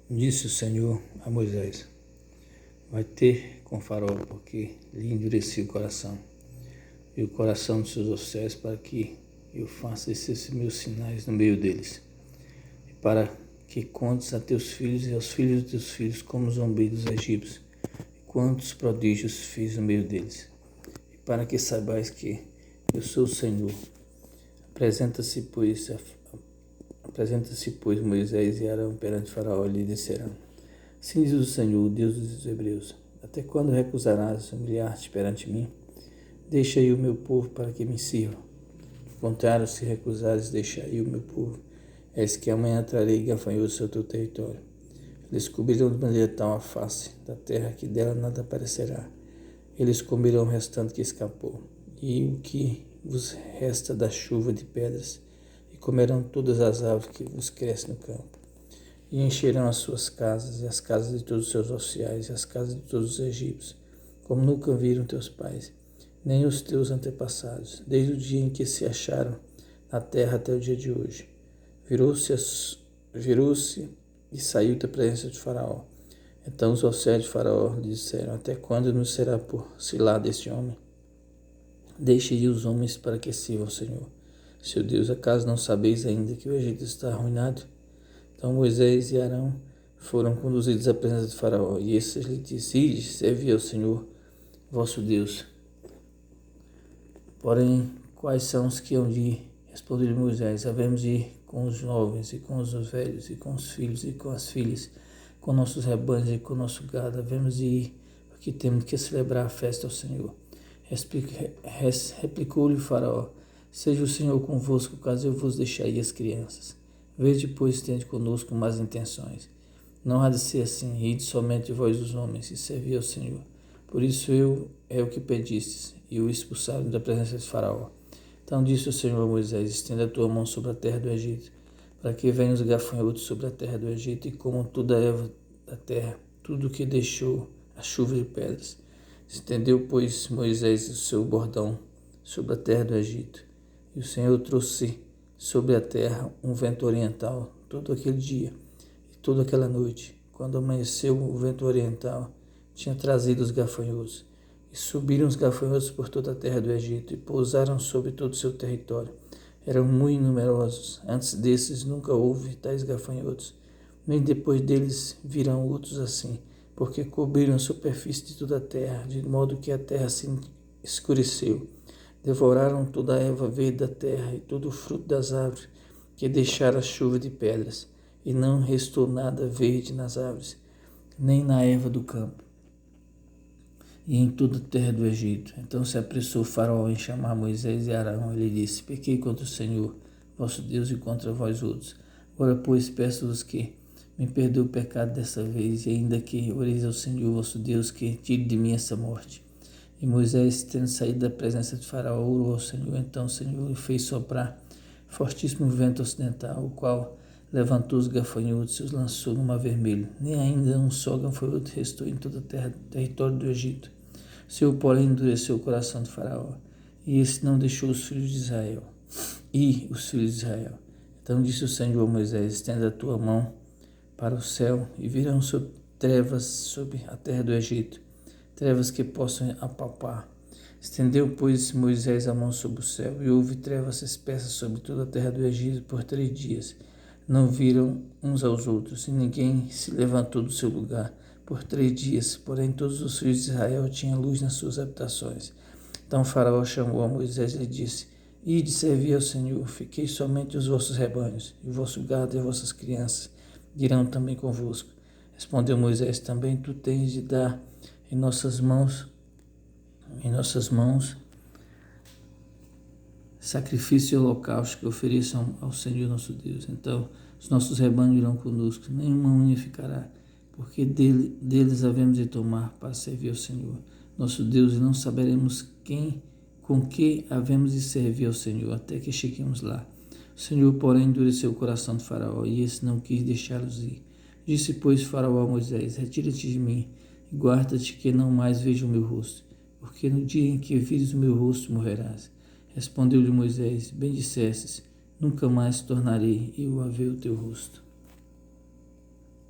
Disse o Senhor a Moisés: vai ter com Faraó, porque lhe endureci o coração e o coração dos seus oficiais, para que eu faça esses meus sinais no meio deles, e para que contes a teus filhos e aos filhos de teus filhos como zombei dos egípcios, e quantos prodígios fiz no meio deles, e para que saibais que eu sou o Senhor. Apresenta-se, pois, Moisés e Arão perante Faraó e lhe disseram: assim diz o Senhor, Deus dos Hebreus: até quando recusarás humilhar-te perante mim? Deixa aí o meu povo para que me sirva. Do contrário, se recusares, deixa aí o meu povo. Eis que amanhã trarei gafanhotos ao teu território. Eles cobrirão de maneira tal a face da terra que dela nada aparecerá. Eles comerão o restante que escapou, e o que vos resta da chuva de pedras, e comerão todas as árvores que vos crescem no campo. E encherão as suas casas, e as casas de todos os seus oficiais, e as casas de todos os egípcios, como nunca viram teus pais, nem os teus antepassados, desde o dia em que se acharam na terra até o dia de hoje. Virou-se e saiu da presença de Faraó. Então os oficiais de Faraó lhe disseram: até quando nos será por cilada este homem? Deixe ir os homens para que sirvam ao Senhor, seu Deus. Acaso não sabeis ainda que o Egito está arruinado? Então Moisés e Arão foram conduzidos à presença de Faraó, e estes lhe disse: ide, servi ao Senhor vosso Deus. Porém, quais são os que hão de ir? Respondeu-lhe Moisés: havemos de ir com os jovens, e com os velhos, e com os filhos, e com as filhas, com nossos rebanhos e com nosso gado. Havemos de ir, porque temos que celebrar a festa ao Senhor. Replicou-lhe Faraó: seja o Senhor convosco, caso eu vos deixar ir as crianças. Vede, pois, tende conosco más intenções. Não há de ser assim, ide somente vós os homens, e servi ao Senhor. Por isso é o que pedistes, e o expulsaram da presença de Faraó. Então disse o Senhor a Moisés: estenda a tua mão sobre a terra do Egito, para que venham os gafanhotos sobre a terra do Egito, e comam toda a erva da terra, tudo o que deixou a chuva de pedras. Estendeu, pois, Moisés o seu bordão sobre a terra do Egito, e o Senhor trouxe sobre a terra um vento oriental todo aquele dia e toda aquela noite. Quando amanheceu, o vento oriental tinha trazido os gafanhotos, e subiram os gafanhotos por toda a terra do Egito, e pousaram sobre todo o seu território. Eram muito numerosos. Antes desses nunca houve tais gafanhotos, nem depois deles virão outros assim, porque cobriram a superfície de toda a terra, de modo que a terra se escureceu. Devoraram toda a erva verde da terra e todo o fruto das árvores, que deixaram a chuva de pedras, e não restou nada verde nas árvores, nem na erva do campo, e em toda a terra do Egito. Então se apressou Faraó em chamar Moisés e Arão. Ele disse: pequei contra o Senhor, vosso Deus, e contra vós outros. Agora, pois, peço-vos que me perdoe o pecado dessa vez, e ainda que oreis ao Senhor, vosso Deus, que tire de mim essa morte. E Moisés, tendo saído da presença de Faraó, orou ao Senhor. Então o Senhor fez soprar fortíssimo vento ocidental, o qual levantou os gafanhotos e os lançou no mar vermelho. Nem ainda um só gafanhoto restou em toda a terra, território do Egito. O Senhor, porém, endureceu o coração de Faraó, e esse não deixou os filhos de Israel. Então disse o Senhor a Moisés: estenda a tua mão para o céu, e virão trevas sobre a terra do Egito, trevas que possam apalpar. Estendeu, pois, Moisés a mão sobre o céu, e houve trevas espessas sobre toda a terra do Egito por 3 dias. Não viram uns aos outros, e ninguém se levantou do seu lugar por 3 dias. Porém, todos os filhos de Israel tinham luz nas suas habitações. Então Faraó chamou a Moisés e lhe disse: ide servir ao Senhor, fiquei somente os vossos rebanhos, e o vosso gado e as vossas crianças irão também convosco. Respondeu Moisés: também tu tens de dar em nossas mãos sacrifício e holocausto que ofereçam ao Senhor nosso Deus. Então os nossos rebanhos irão conosco, nenhuma unha ficará, porque deles havemos de tomar para servir ao Senhor nosso Deus, e não saberemos com que havemos de servir ao Senhor, até que cheguemos lá. O Senhor, porém, endureceu o coração de Faraó, e esse não quis deixá-los ir. Disse, pois, Faraó a Moisés: retira-te de mim, e guarda-te que não mais veja o meu rosto, porque no dia em que vires o meu rosto morrerás. Respondeu-lhe Moisés: bem dissestes, nunca mais tornarei eu a ver o teu rosto.